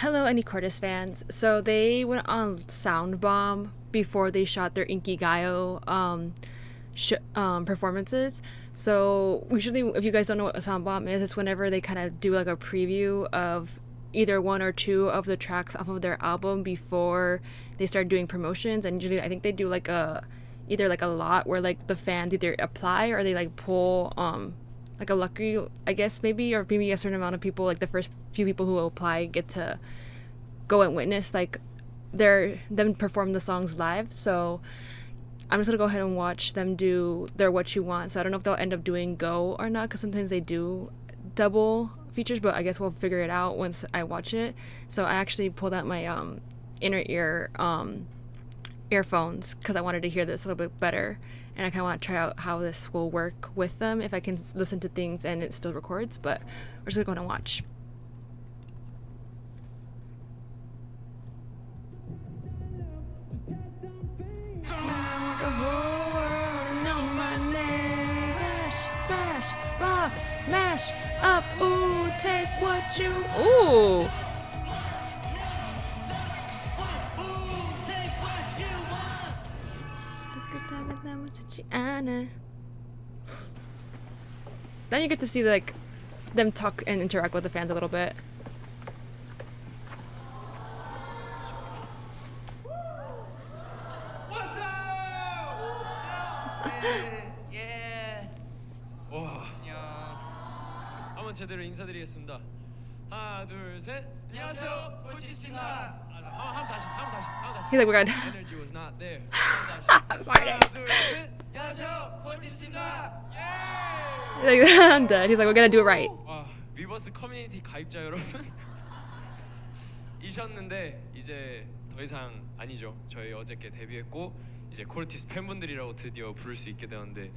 hello, any CORTIS fans. So they went on Sound Bomb before they shot their Inkigayo performances. So usually, if you guys don't know what a Sound Bomb is, it's whenever they kind of do like a preview of either one or two of the tracks off of their album before they start doing promotions. And usually, I think they do like either like a lot where like the fans either apply or they like pull like a lucky, I guess, maybe, or maybe a certain amount of people, like the first few people who apply get to go and witness like them perform the songs live. So I'm just gonna go ahead and watch them do their What You Want. So I don't know if they'll end up doing Go or not, because sometimes they do double features, but I guess we'll figure it out once I watch it. So I actually pulled out my inner ear earphones because I wanted to hear this a little bit better, and I kind of want to try out how this will work with them, if I can listen to things and it still records. But we're just gonna go and watch. Smash, rock, mash up, ooh, take what you, ooh. Then you get to see like them talk and interact with the fans a little bit. What's up? 예. 와. 한번 제대로 인사드리겠습니다. 하나, 둘, 셋. 안녕하세요, 코치스입니다. 한번 다시. He's like, we're good. Energy was not there. Sorry. 하나, 둘, 셋. 안녕하세요, 코치스입니다. 예. He's like, I'm dead. He's like, we're gonna do it right. 와, 위버스 커뮤니티 가입자 여러분 이셨는데 이제 더 이상 아니죠. 저희 어저께 데뷔했고 이제 코르티스 팬분들이라고 드디어 부를 수 있게 되었는데,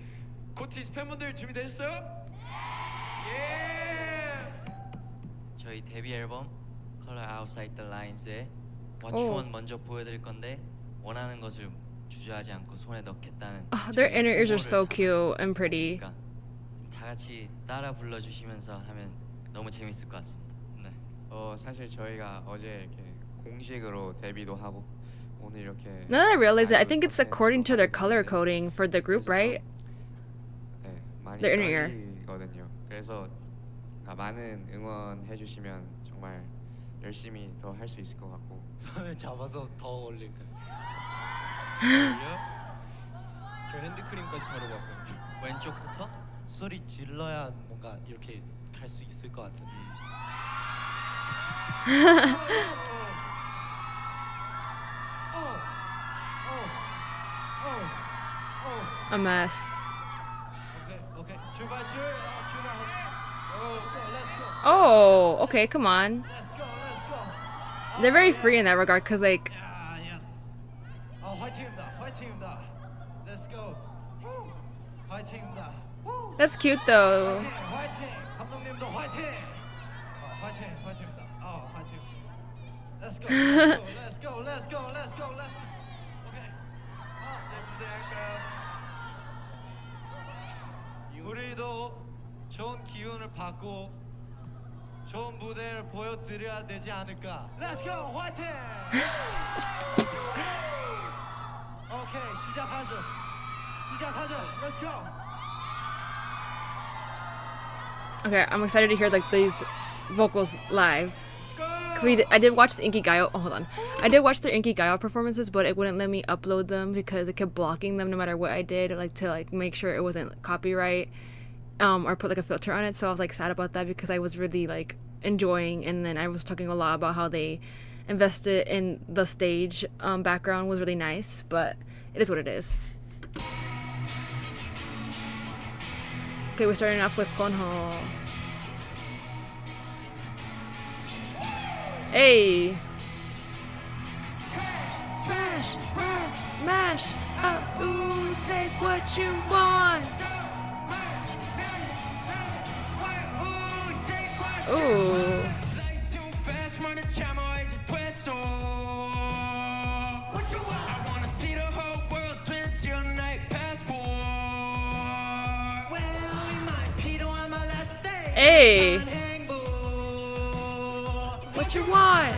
코르티스 팬분들 준비되셨어요? 예. 저희 데뷔 앨범 Color Outside the Lines의 What You Want 먼저 보여드릴 건데, 원하는 것을 주저하지 않고 손에 넣겠다는. Their inner ears are so cute and pretty. 그러니까 다 같이 따라 불러주시면서 하면 너무 재밌을 것 같습니다. 네. 사실 저희가 어제 이렇게 공식으로 데뷔도 하고 오늘 이렇게. Now that I realize it, I think it's according to their color coding for the group, right? 네, 많이 Their inner ear. 떨리거든요. 그래서 많은 응원해 주시면 정말 열심히 더 할 수 있을 것 같고. 손을 잡아서 더 올릴까요? 저 핸드크림까지 바르고 왔거든요. 왼쪽부터? 소리 질러야 뭔가 이렇게 갈 수 있을 것 같은. A mess. 오케이 출발. Let's go. Oh, okay, come on. Let's go. They're very free in that regard, because like, Yes. 화이팅입니다. Let's go. 화이팅입니다. that's cute though. 화이팅. 감독님도 화이팅. 화이팅입니다. 화이팅. Let's go. 오케이. 무대 할까요? 우리도 좋은 기운을 받고 좋은 무대를 보여드려야 되지 않을까. Let's go, 화이팅! 오케이, 시작하죠. Let's go. Okay, I'm excited to hear like these vocals live. Because I did watch the Inkigayo. Oh, hold on. I did watch their Inkigayo performances, but it wouldn't let me upload them because it kept blocking them no matter what I did, like to like make sure it wasn't copyright, or put like a filter on it. So I was like sad about that because I was really like enjoying, and then I was talking a lot about how they invested in the stage background was really nice, but it is what it is. Okay, we're starting off with Konho. Hey! Smash, rock, mash up, ooh, take what you want. Ooh. Hey! What you want?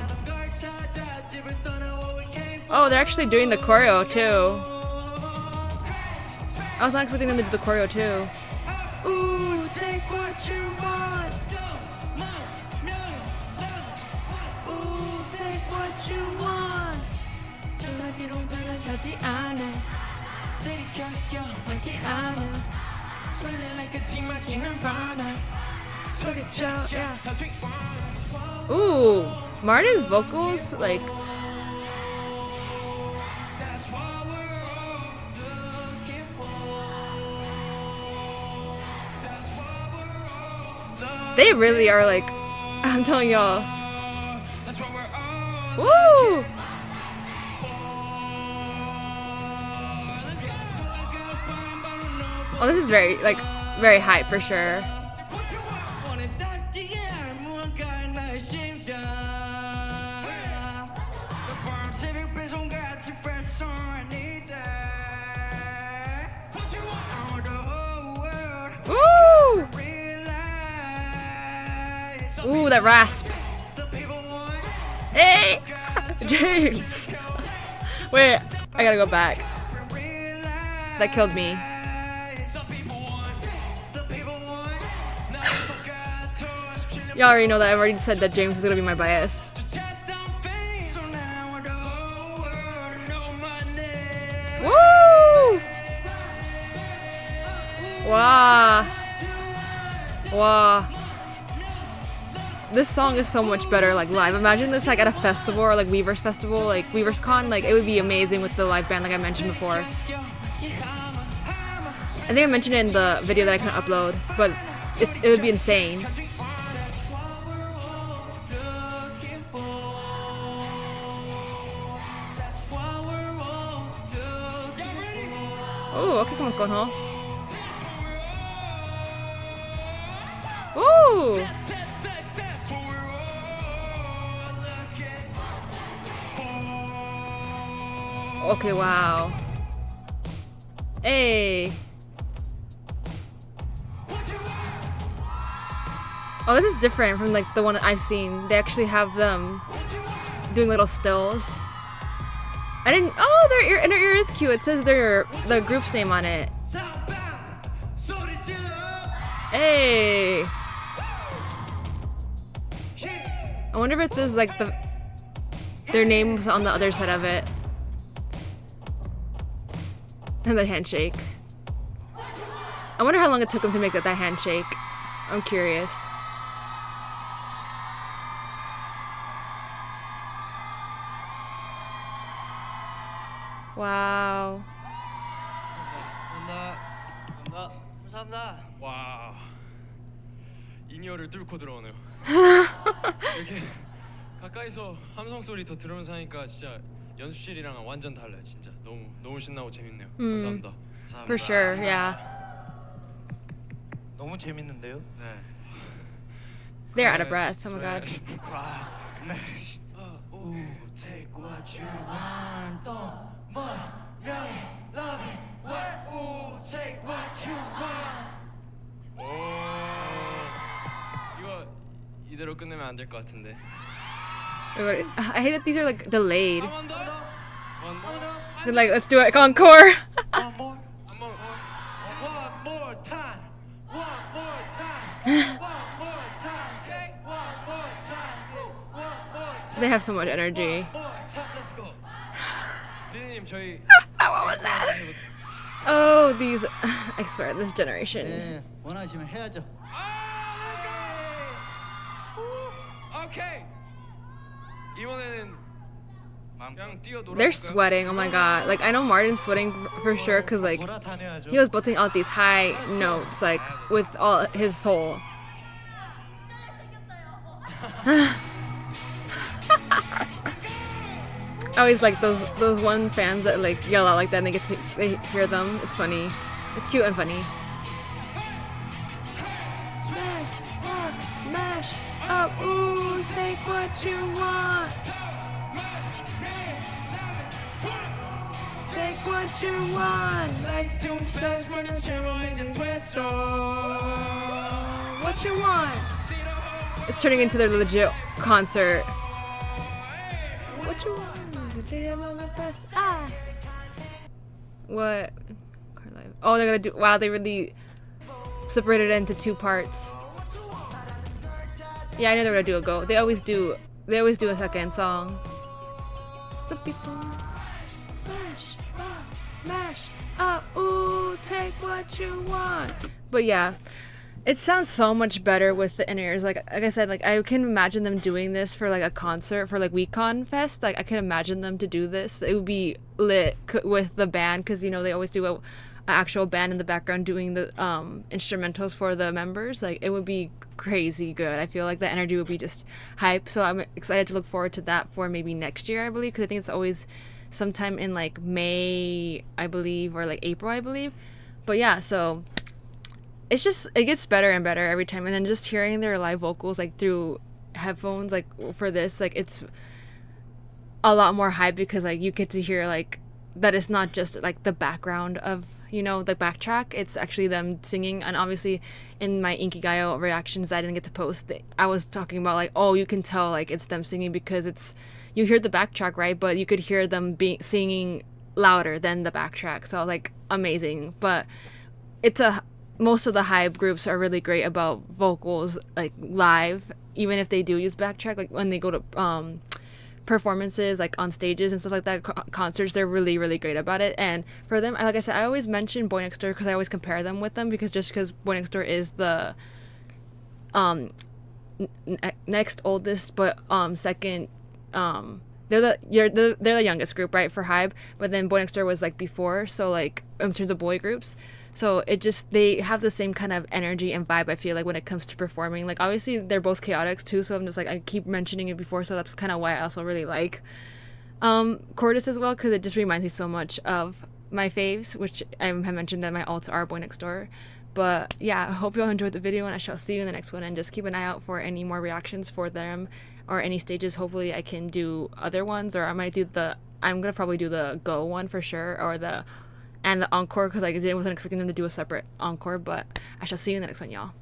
Oh, they're actually doing the choreo too. I was not expecting them to do the choreo too. Ooh, take what you want. Ooh, take what you want. 전화기로 변하지 않아. 내리켜하지 않아. Smelling like a tea 마시는 바다. 소리쳐, yeah. Ooh, Martin's vocals, like. They really are like, I'm telling y'all. Woo! Oh, this is very, like, very hype for sure. Woo! Ooh, that rasp. Hey! James! Wait, I gotta go back. That killed me. Y'all already know that I've already said that James is gonna be my bias. Woo! Wow. Wow. This song is so much better like live. Imagine this like at a festival or like Weavers Festival, like Weavers Con, like it would be amazing with the live band like I mentioned before. I think I mentioned it in the video that I couldn't upload, but it would be insane. Oh, okay, come on, huh? Ooh! Okay, wow. Hey! Oh, this is different from like the one I've seen. They actually have them doing little stills. I didn't. Oh, their ear is cute. It says the group's name on it. Hey. I wonder if it says like their names on the other side of it. And the handshake. I wonder how long it took them to make that handshake. I'm curious. Wow. 감사합니다. 와. 인이어를 뚫고 들어오네요. 이렇게 가까이서 함성 소리 더 들으면서 하니까 진짜 연습실이랑 완전 달라요. 진짜 너무 신나고 재밌네요. 감사합니다. For sure, yeah. 너무 재밌는데요? 네. They're out of breath. Oh my god. Take what you want, don't love it. What? Ooh, take what you want. 오. 이거 이대로 끝내면 안 될 것 같은데. I hate that these are like delayed. 한 번 더. They're like, let's do it, encore. One more time. One more time. They have so much energy. 피디님 저희 What was that? Oh, these. I swear, this generation. 네, 원하시면 해야죠. 오케이. 이번에는 그냥 뛰어놀아. They're sweating. Oh my god. Like, I know Martin's sweating for sure because, like, he was belting out these high notes, like, with all his soul. I always like those one fans that like yell out like that and they hear them. It's funny. It's cute and funny. Smash, rock, mash up, ooh, take what you want. Take what you want. Life's too fast for the channel and twist. What you want? It's turning into their legit concert. What what you want. The day among the best. Ah. What? Oh, they're gonna do. Wow, they really separated it into 2 parts. Yeah, I know they're gonna do a go. They always do. They always do a second song. Some people smash, mash, ooh, take what you want. But yeah, it sounds so much better with the in-ears. Like I said, like I can imagine them doing this for like a concert for like WeCon Fest. Like I can imagine them to do this. It would be lit with the band because you know they always do a actual band in the background doing the instrumentals for the members. Like it would be crazy good. I feel like the energy would be just hype. So I'm excited to look forward to that for maybe next year, I believe, because I think it's always sometime in like May, I believe, or like April, I believe. But yeah, so it's just, it gets better and better every time. And then just hearing their live vocals like through headphones, like for this, like it's a lot more hype because like you get to hear like that it's not just like the background of, you know, the backtrack. It's actually them singing. And obviously in my Inkigayo reactions that I didn't get to post, I was talking about like, oh, you can tell like it's them singing because it's, you hear the backtrack, right? But you could hear them singing louder than the backtrack. So like amazing. But it's most of the hype groups are really great about vocals like live, even if they do use backtrack. Like when they go to performances like on stages and stuff like that, concerts, they're really great about it. And for them, like I said, I always mention Boy Next Door because I always compare them with them, because Boy Next Door is the next oldest but second, they're the youngest group, right, for Hybe, but then Boy Next Door was like before, so like in terms of boy groups. So it just, they have the same kind of energy and vibe, I feel like, when it comes to performing. Like obviously they're both chaotic too, so I'm just like, I keep mentioning it before, so that's kind of why I also really like CORTIS as well, because it just reminds me so much of my faves, which I have mentioned that my alts are Boy Next Door. But yeah, I hope you all enjoyed the video, and I shall see you in the next one. And just keep an eye out for any more reactions for them or any stages. Hopefully I can do other ones, or I might do I'm gonna probably do the Go one for sure, or the encore, because I wasn't expecting them to do a separate encore. But I shall see you in the next one, y'all.